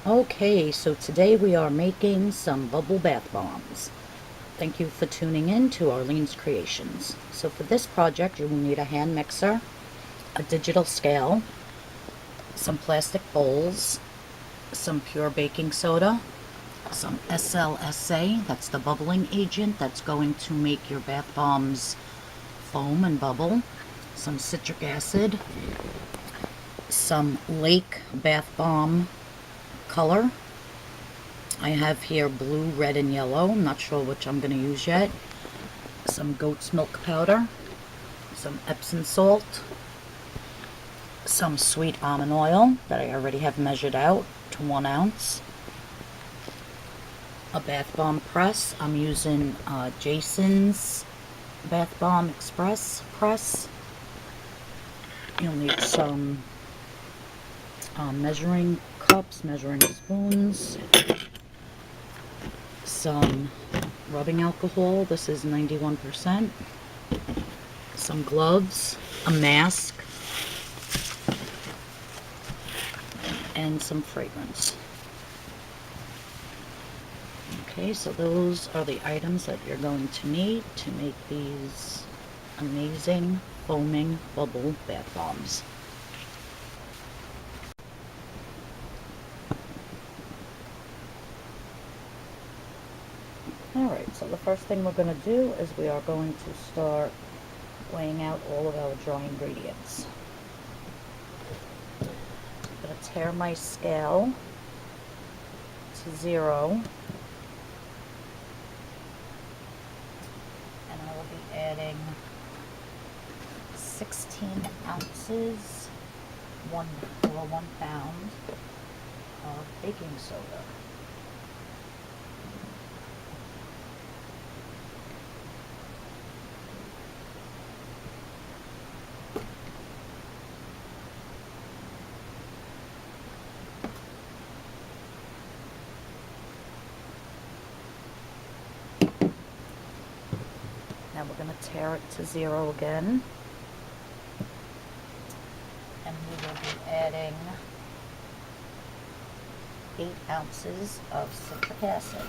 Okay, so today we are making some bubble bath bombs. Thank you for tuning in to Arlene's Creations. So for this project you will need a hand mixer, a digital scale, some plastic bowls, some pure baking soda, some SLSA, that's the bubbling agent that's going to make your bath bombs foam and bubble, some citric acid, some Lake bath bomb color. I have here blue, red, and yellow. I'm not sure which I'm going to use yet. Some goat's milk powder, some Epsom salt, some sweet almond oil that I already have measured out to 1 ounce, a bath bomb press. I'm using Jason's Bath Bomb Express press. You'll need some measuring cups, measuring spoons, some rubbing alcohol, this is 91%, some gloves, a mask, and some fragrance. Okay, so those are the items that you're going to need to make these amazing foaming bubble bath bombs. Alright, so the first thing we're going to do is we are going to start weighing out all of our dry ingredients. I'm going to tear my scale to 0, and I will be adding 16 ounces, 1 pound of baking soda. Now we're going to tear it to 0 again, and we will be adding 8 ounces of citric acid.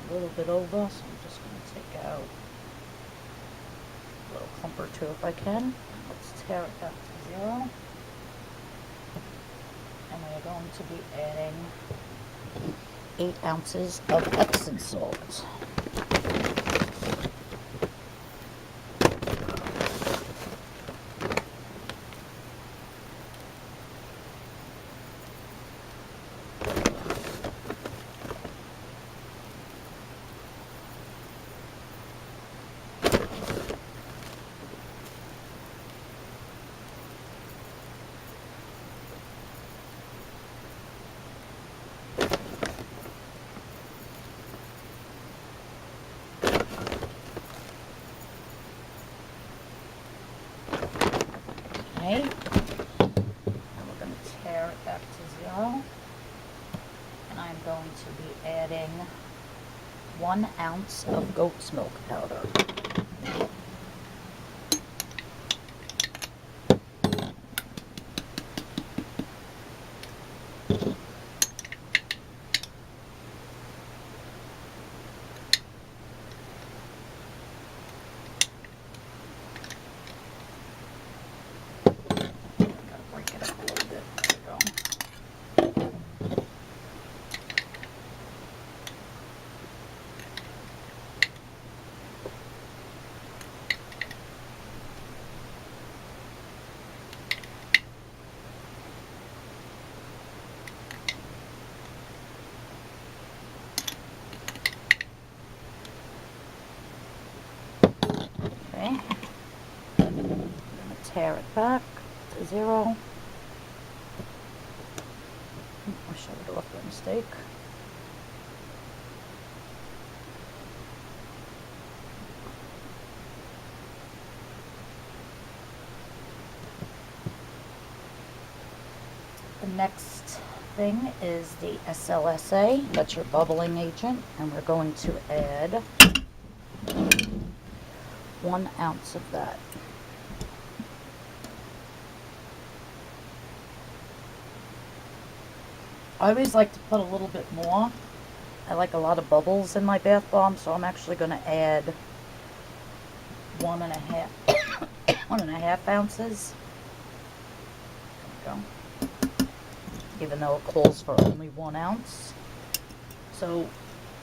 A little bit over, so I'm just going to take out a little clump or two if I can. Let's tear it back to 0. And we are going to be adding 8 ounces of Epsom salt. Okay, and we're going to tear it back to 0, and I'm going to be adding 1 ounce of goat's milk powder. Okay, I'm going to tear it back to 0. shut it off by mistake. The next thing is the SLSA, that's your bubbling agent, and we're going to add 1 ounce of that. I always like to put a little bit more. I like a lot of bubbles in my bath bomb, so I'm actually going to add 1.5 1.5 ounces. There we go. Even though it calls for only 1 ounce. So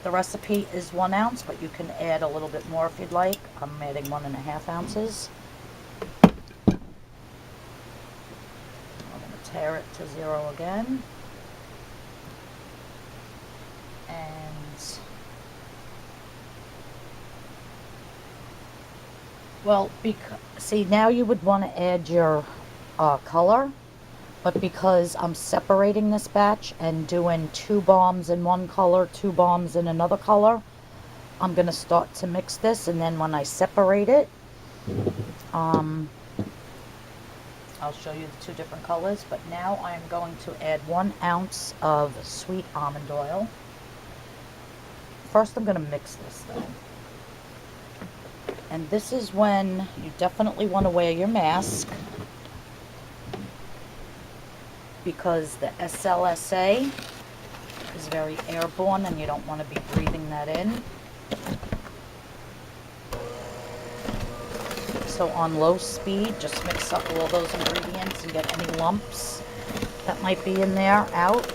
the recipe is 1 ounce, but you can add a little bit more if you'd like. I'm adding 1.5 ounces. I'm going to tare it to 0 again. And well, see, now you would want to add your color, but because I'm separating this batch and doing 2 bombs in one color, 2 bombs in another color, I'm going to start to mix this, and then when I separate it, I'll show you the 2 different colors. But now I'm going to add 1 ounce of sweet almond oil. First, I'm going to mix this though. And this is when you definitely want to wear your mask, because the SLSA is very airborne and you don't want to be breathing that in. So on low speed, just mix up all those ingredients and get any lumps that might be in there out.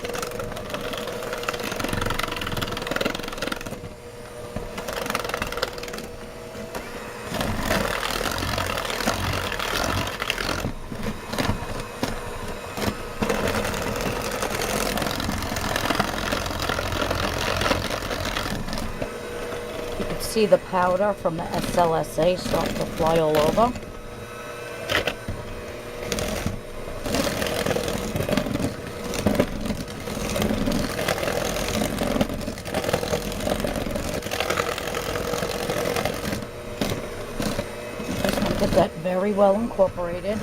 See the powder from the SLSA start to fly all over. Just want to get that very well incorporated.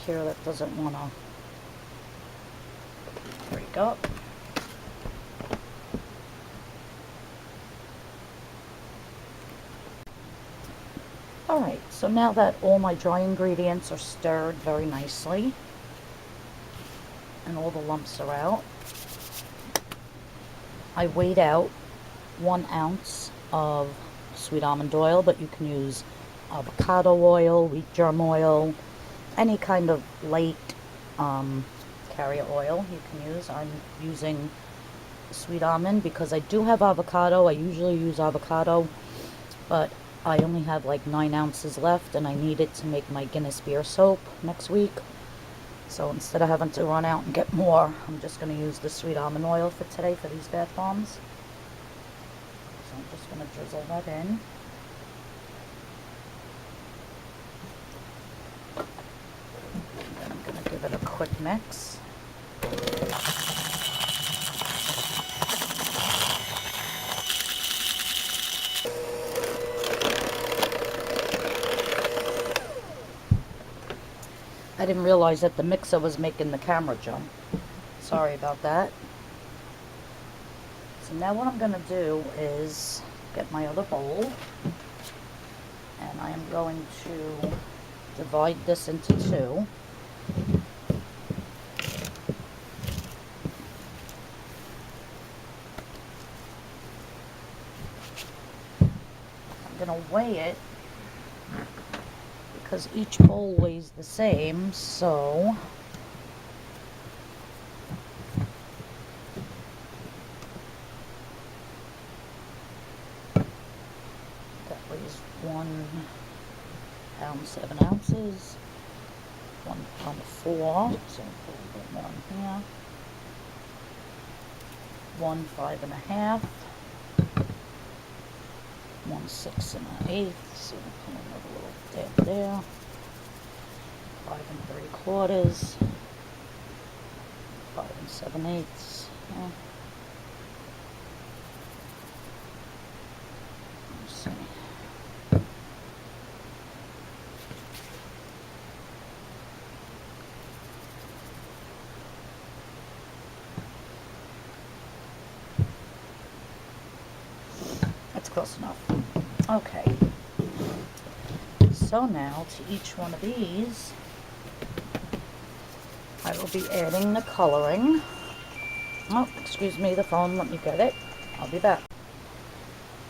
Here that doesn't want to break up. Alright, so now that all my dry ingredients are stirred very nicely and all the lumps are out, I weighed out 1 ounce of sweet almond oil, but you can use avocado oil, wheat germ oil, any kind of light carrier oil you can use. I'm using sweet almond because I do have avocado. I usually use avocado, but I only have like 9 ounces left and I need it to make my Guinness beer soap next week. So instead of having to run out and get more, I'm just going to use the sweet almond oil for today for these bath bombs. So I'm just going to drizzle that in. Give it a quick mix. I didn't realize that the mixer was making the camera jump. Sorry about that. So now what I'm going to do is get my other bowl, and I am going to divide this into 2. going to weigh it because each bowl weighs the same, so that weighs 1 pound 7 ounces, 1 pound 4, so put a little bit more in here, 1 5 1/2, 1 6 1/8, so put another little dab there, 5 3/4, 5 7/8. Yeah. Let's see. That's close enough. Okay. So now to each one of these, I will be adding the coloring. Oh, excuse me, the phone, let me get it. I'll be back.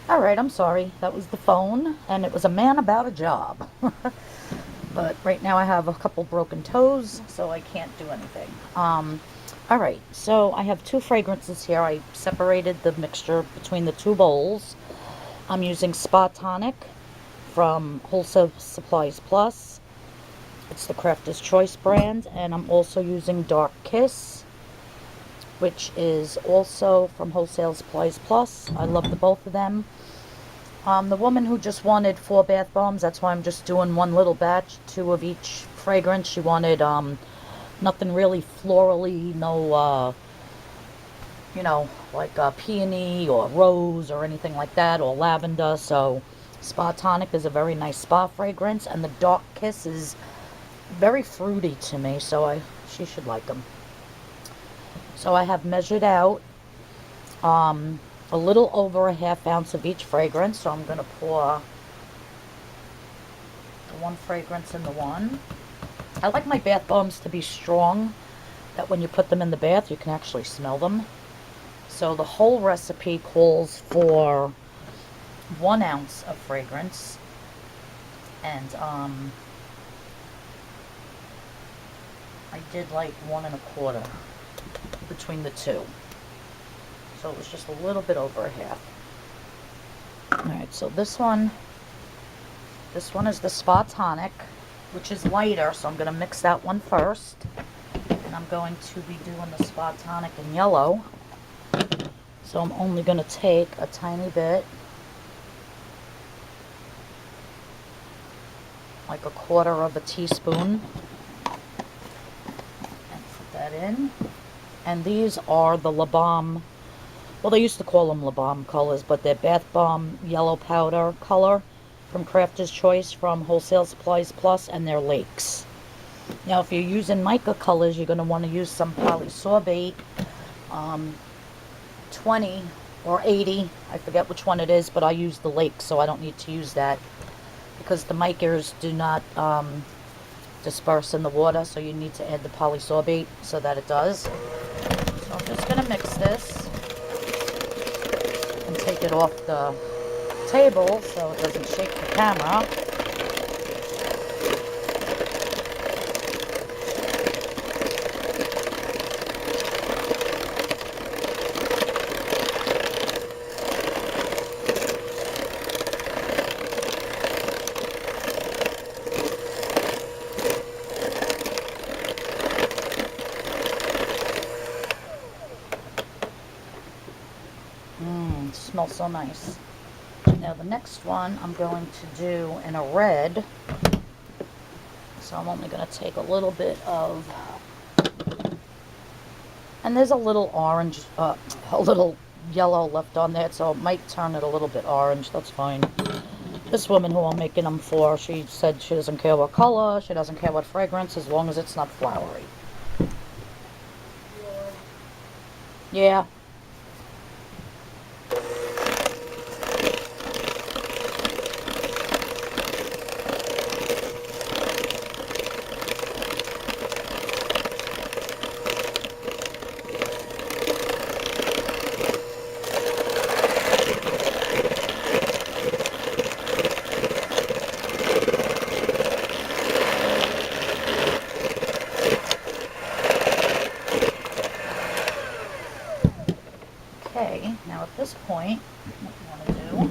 Alright, I'm sorry. That was the phone, and it was a man about a job. But right now I have a couple broken toes, so I can't do anything. Alright, so I have 2 fragrances here. I separated the mixture between the 2 bowls. I'm using Spa Tonic from Wholesale Supplies Plus. It's the Crafter's Choice brand, and I'm also using Dark Kiss, which is also from Wholesale Supplies Plus. I love the both of them. The woman who just wanted 4 bath bombs, that's why I'm just doing one little batch, 2 of each fragrance. She wanted nothing really florally, no you know, like peony or rose or anything like that, or lavender. So Spa Tonic is a very nice spa fragrance, and the Dark Kiss is very fruity to me, so she should like them. So I have measured out a little over a 1/2 ounce of each fragrance, so I'm going to pour the one fragrance in the one. I like my bath bombs to be strong, that when you put them in the bath you can actually smell them. So the whole recipe calls for 1 ounce of fragrance, and I did like 1 1/4 between the 2, so it was just a little bit over a 1/2. Alright, so this one is the Spa Tonic, which is lighter, so I'm going to mix that one first, and I'm going to be doing the Spa Tonic in yellow. So I'm only going to take a tiny bit, like 1/4 teaspoon, and put that in. And these are the La Balm, well, they used to call them La Balm colors, but they're Bath Bomb Yellow Powder color from Crafter's Choice from Wholesale Supplies Plus, and they're Lakes. Now, if you're using mica colors, you're going to want to use some polysorbate, 20 or 80, I forget which one it is, but I use the Lake, so I don't need to use that because the micas do not disperse in the water, so you need to add the polysorbate so that it does. So I'm just going to mix this and take it off the table so it doesn't shake the camera. Smells so nice. Now the next one I'm going to do in a red, so I'm only going to take a little bit of, and there's a little orange, a little yellow left on there, so it might turn it a little bit orange. That's fine. This woman who I'm making them for, she said she doesn't care what color, she doesn't care what fragrance, as long as it's not flowery. Yeah. this point, what you want to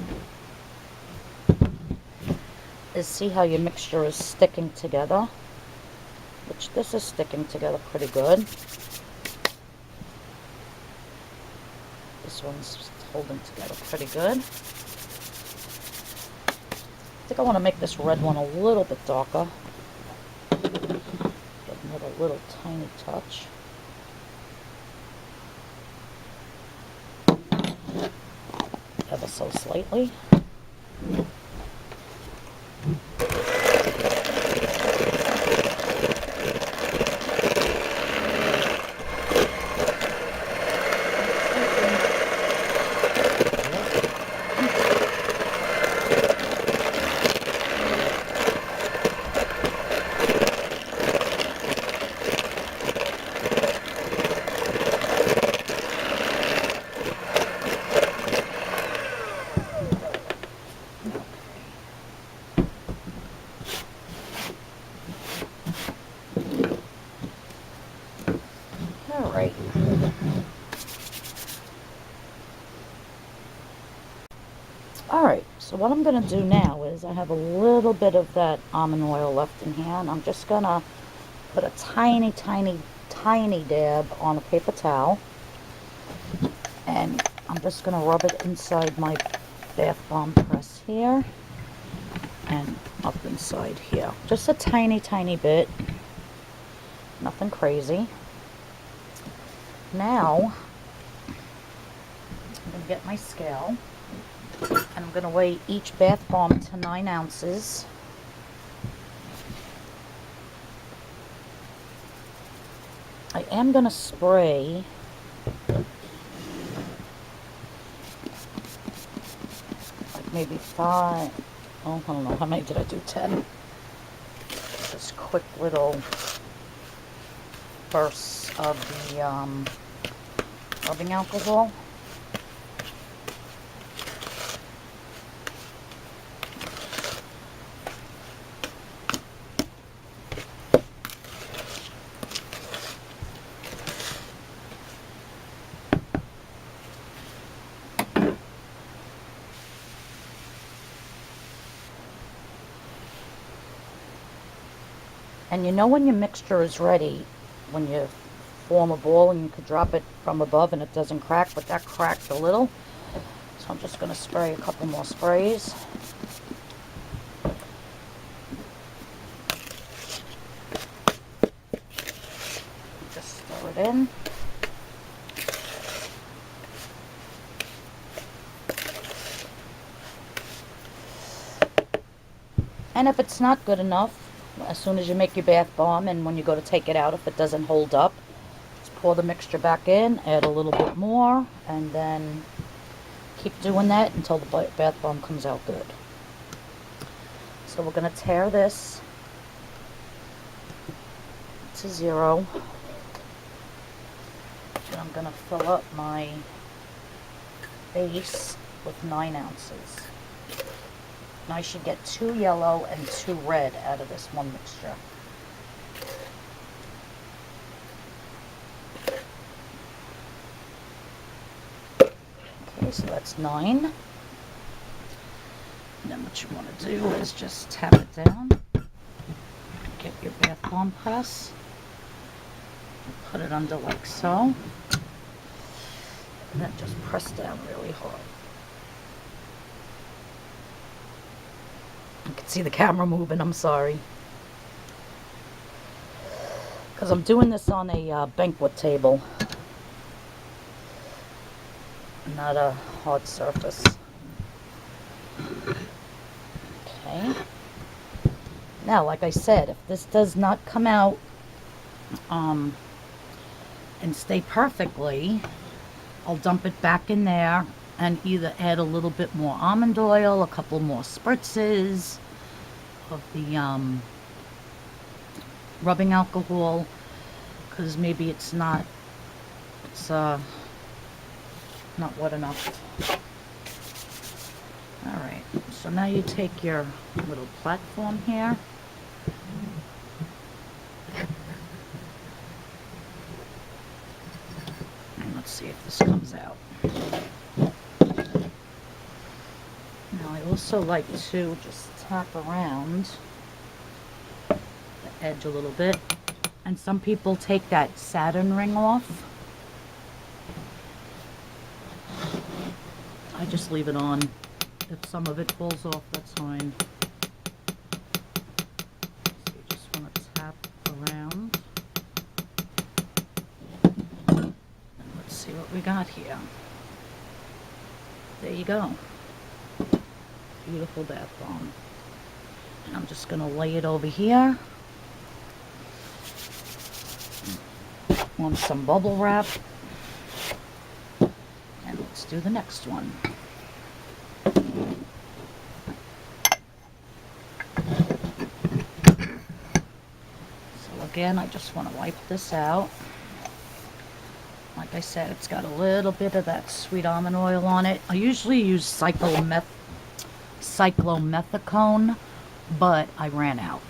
do is see how your mixture is sticking together, which this is sticking together pretty good. This one's holding together pretty good. I think I want to make this red one a little bit darker. Get another little tiny touch. Ever so slightly. Alright. Alright, so what I'm going to do now is I have a little bit of that almond oil left in here, and I'm just going to put a tiny, tiny, tiny dab on a paper towel, and I'm just going to rub it inside my bath bomb press here and up inside here. Just a tiny, tiny bit. Nothing crazy. Now, I'm going to get my scale, and I'm going to weigh each bath bomb to 9 ounces. I am going to spray like maybe 5, oh, I don't know, how many did I do? 10? Just quick little bursts of the rubbing alcohol. And you know when your mixture is ready, when you form a ball and you could drop it from above and it doesn't crack, but that cracked a little. So I'm just going to spray a couple more sprays. Just stir it in. And if it's not good enough, as soon as you make your bath bomb and when you go to take it out, if it doesn't hold up, just pour the mixture back in, add a little bit more, and then keep doing that until the bath bomb comes out good. So we're going to tare this to 0. And I'm going to fill up my base with 9 ounces. And I should get 2 yellow and 2 red out of this one mixture. Okay, so that's 9. And then what you want to do is just tap it down. Get your bath bomb press. Put it under like so. And then just press down really hard. You can see the camera moving, I'm sorry. Because I'm doing this on a banquet table. Not a hard surface. Okay. Now, like I said, if this does not come out and stay perfectly, I'll dump it back in there and either add a little bit more almond oil, a couple more spritzes of the rubbing alcohol, because maybe it's not wet enough. Alright, so now you take your little platform here, and let's see if this comes out. also like to just tap around the edge a little bit. And some people take that Saturn ring off. I just leave it on. If some of it falls off, that's fine. So you just want to tap around. And let's see what we got here. There you go. Beautiful bath bomb. And I'm just going to lay it over here on some bubble wrap. And let's do the next one. So again, I just want to wipe this out. Like I said, it's got a little bit of that sweet almond oil on it. I usually use cyclomethicone, but I ran out.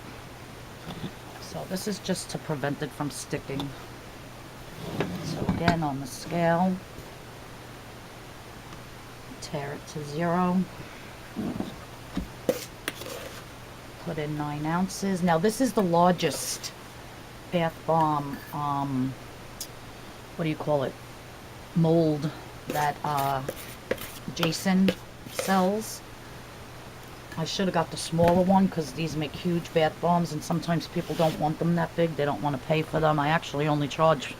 So this is just to prevent it from sticking. So again, on the scale, tear it to 0. Put in 9 ounces. Now this is the largest bath bomb, what do you call it, mold that Jason sells. I should have got the smaller one because these make huge bath bombs and sometimes people don't want them that big. They don't want to pay for them. I actually only charge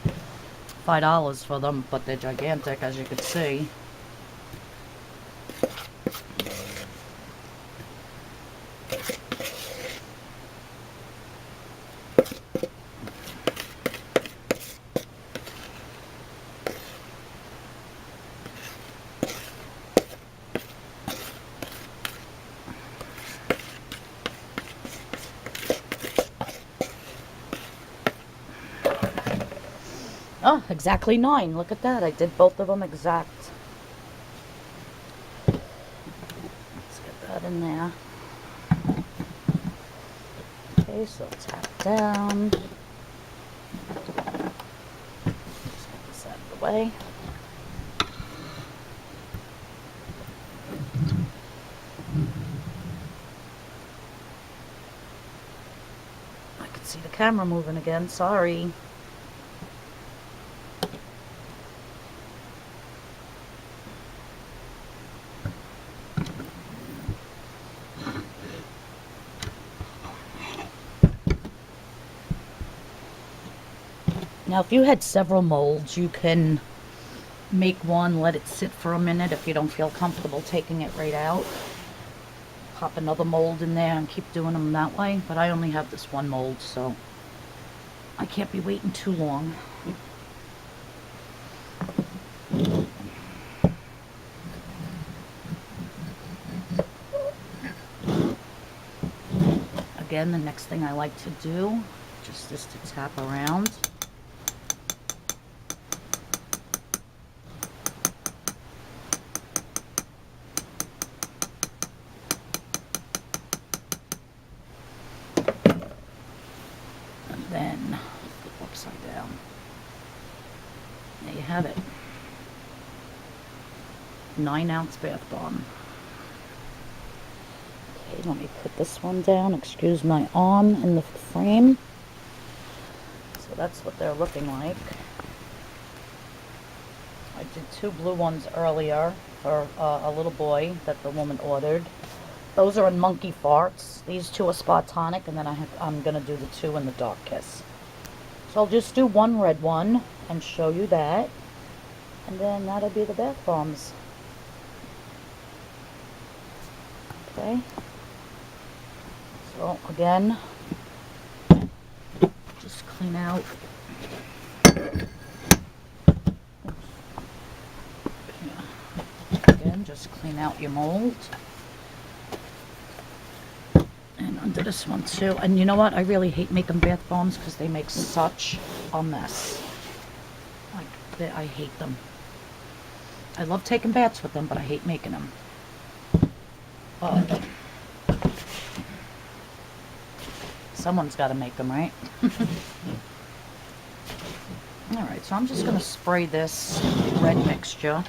$5 for them, but they're gigantic, as you can see. Oh, exactly 9. Look at that. I did both of them exact. Let's get that in there. Okay, so tap down. Just get this out of the way. I could see the camera moving again. Sorry. Now, if you had several molds, you can make one, let it sit for a minute if you don't feel comfortable taking it right out. Pop another mold in there and keep doing them that way. But I only have this one mold, so I can't be waiting too long. Again, the next thing I like to do just is to tap around. Then flip upside down. There you have it. 9-ounce bath bomb. Okay, let me put this one down. Excuse my arm in the frame. So that's what they're looking like. I did 2 blue ones earlier for a little boy that the woman ordered. Those are in Monkey Farts. These 2 are Spartonic, and then I'm going to do the 2 in the Dark Kiss. So I'll just do 1 red one and show you that. And then that'll be the bath bombs. Okay. So again, just clean out. Again, just clean out your mold. And under this one too. And you know what? I really hate making bath bombs because they make such a mess. Like, I hate them. I love taking baths with them, but I hate making them. But someone's got to make them, right? Alright, so I'm just going to spray this red mixture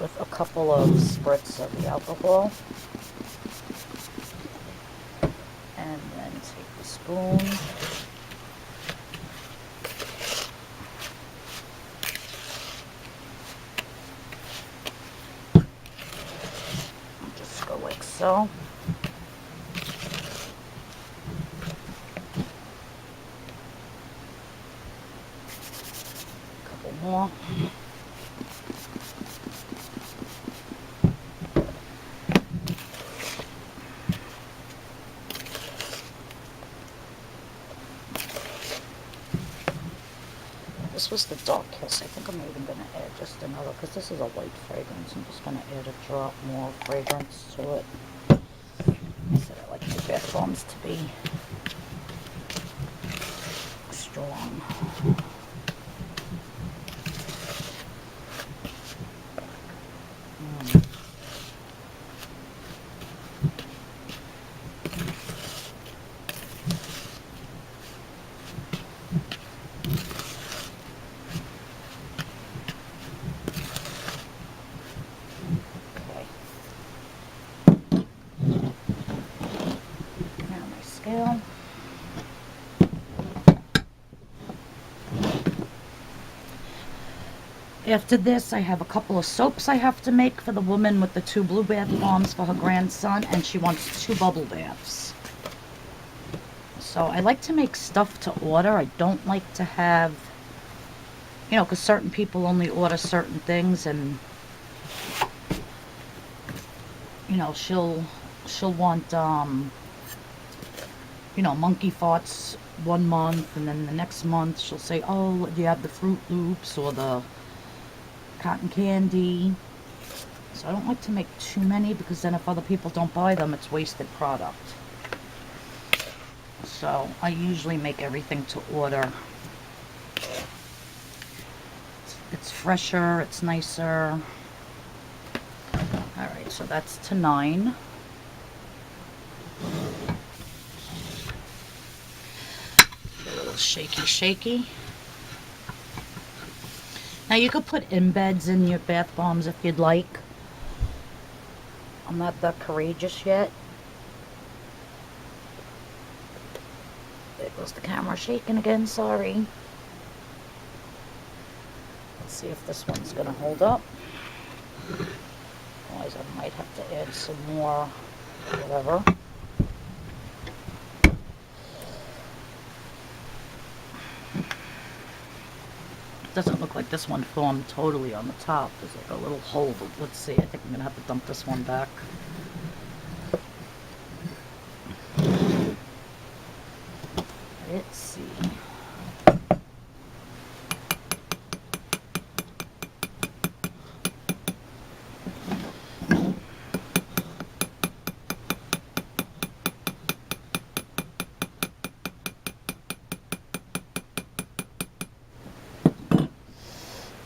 with a couple of spritz of the alcohol. And then take the spoon. And just go like so. A couple more. This was the Dark Kiss. I think I'm even going to add just another, because this is a light fragrance. I'm just going to add a drop more fragrance to it. I said I like my bath bombs to be strong. Scale. After this, I have a couple of soaps I have to make for the woman with the 2 blue bath bombs for her grandson, and she wants 2 bubble baths. So I like to make stuff to order. I don't like to have, you know, because certain people only order certain things, and you know, she'll want you know, monkey farts 1 month, and then the next month she'll say, oh, do you have the Fruit Loops or the cotton candy? So I don't like to make too many, because then if other people don't buy them, it's wasted product. So I usually make everything to order. It's fresher, it's nicer. Alright, so that's to 9. Shaky. Now you could put embeds in your bath bombs if you'd like. I'm not that courageous yet. There goes the camera shaking again, sorry. Let's see if this one's gonna hold up. Otherwise I might have to add some more, whatever. Doesn't look like this one formed totally on the top. There's like a little hole, but let's see. I think I'm gonna have to dump this one back. Let's see.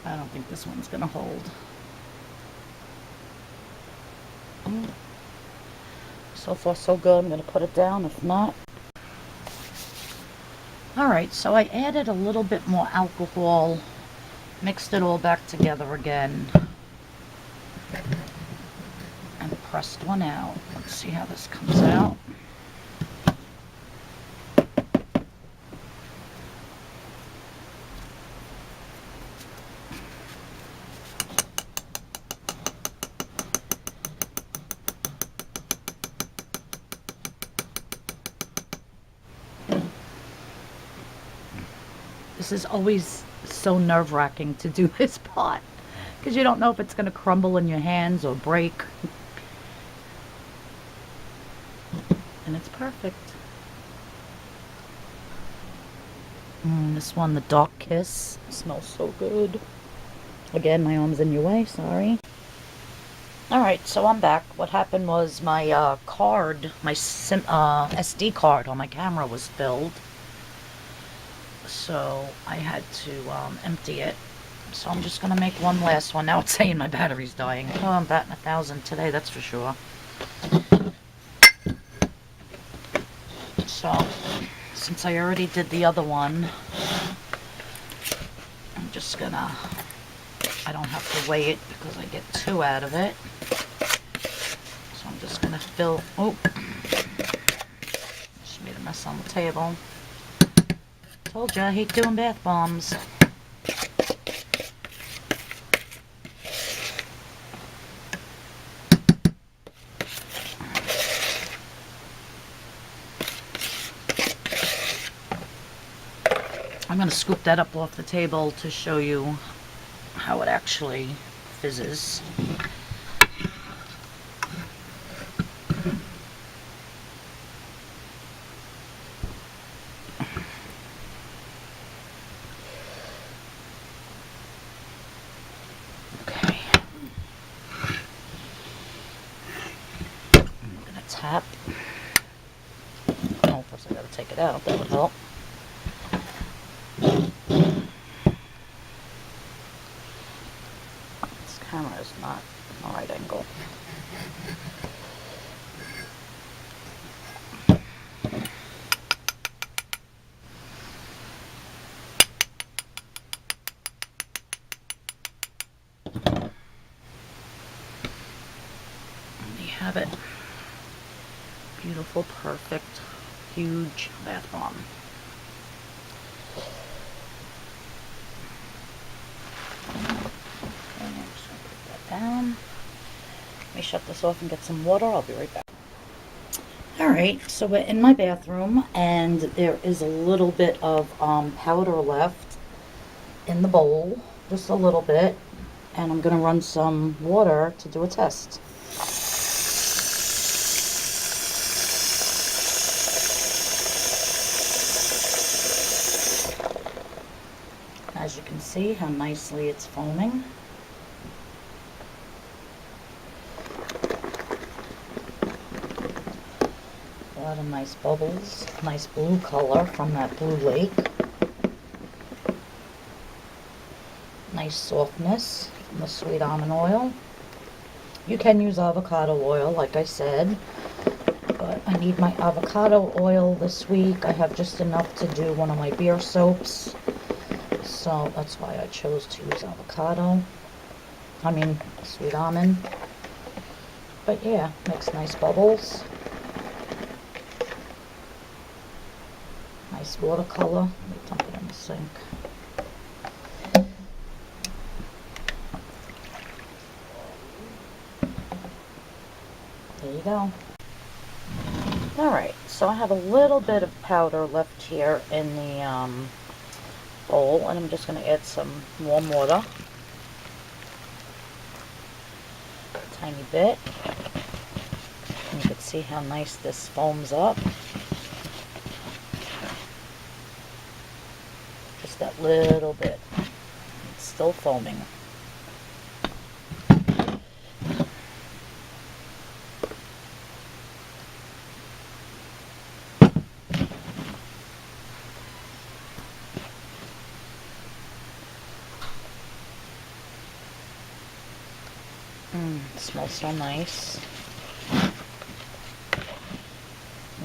I don't think this one's gonna hold. So far so good. I'm gonna put it down if not. Alright, so I added a little bit more alcohol, mixed it all back together again, and pressed one out. Let's see how this comes out. This is always so nerve-wracking to do this pot, because you don't know if it's going to crumble in your hands or break. And it's perfect. This one, the Dark Kiss, smells so good. Again, my arm's in your way, sorry. Alright, so I'm back. What happened was my card, my SD card on my camera was filled. So I had to empty it. So I'm just going to make one last one. Now it's saying my battery's dying. Oh, I'm batting 1,000 today, that's for sure. So, since I already did the other one, I'm just going to I don't have to weigh it because I get 2 out of it. So I'm just going to fill, oh, just made a mess on the table. Told you I hate doing bath bombs. I'm going to scoop that up off the table to show you how it actually fizzes. Okay. I'm going to tap. Oh, first I got to take it out. That would help. Camera is not in the right angle. And we have it. Beautiful, perfect, huge bath bomb. Down. Let me shut this off and get some water. I'll be right back. Alright, so we're in my bathroom and there is a little bit of powder left in the bowl, just a little bit, and I'm going to run some water to do a test. As you can see how nicely it's foaming. A lot of nice bubbles, nice blue color from that blue lake. Nice softness from the sweet almond oil. You can use avocado oil, like I said, but I need my avocado oil this week. I have just enough to do one of my beer soaps, so that's why I chose to use avocado. I mean, sweet almond. But yeah, makes nice bubbles. Nice watercolor. Let me dump it in the sink. There you go. Alright, so I have a little bit of powder left here in the bowl, and I'm just going to add some warm water. A tiny bit. And you can see how nice this foams up. Just that little bit. It's still foaming. It smells so nice.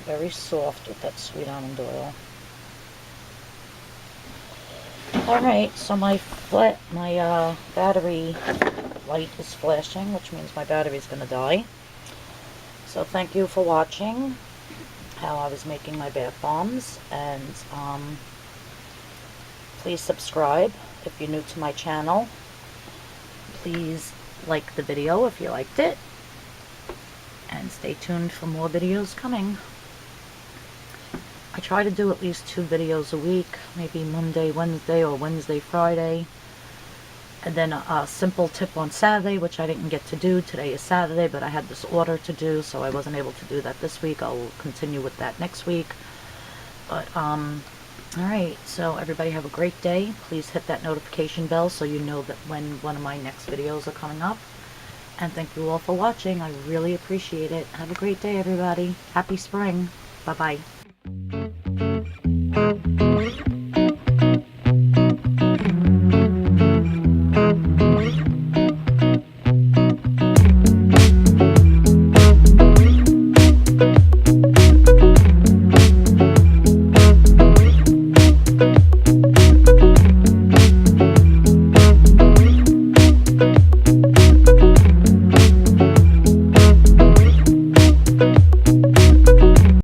Very soft with that sweet almond oil. Alright, so my battery light is flashing, which means my battery is going to die. So thank you for watching how I was making my bath bombs, and please subscribe if you're new to my channel. Please like the video if you liked it, and stay tuned for more videos coming. I try to do at least 2 videos a week, maybe Monday, Wednesday, or Wednesday, Friday. And then a simple tip on Saturday, which I didn't get to do. Today is Saturday, but I had this order to do, so I wasn't able to do that this week. I'll continue with that next week. But, alright, so everybody have a great day. Please hit that notification bell so you know that when one of my next videos are coming up. And thank you all for watching. I really appreciate it. Have a great day, everybody. Happy spring. Bye-bye.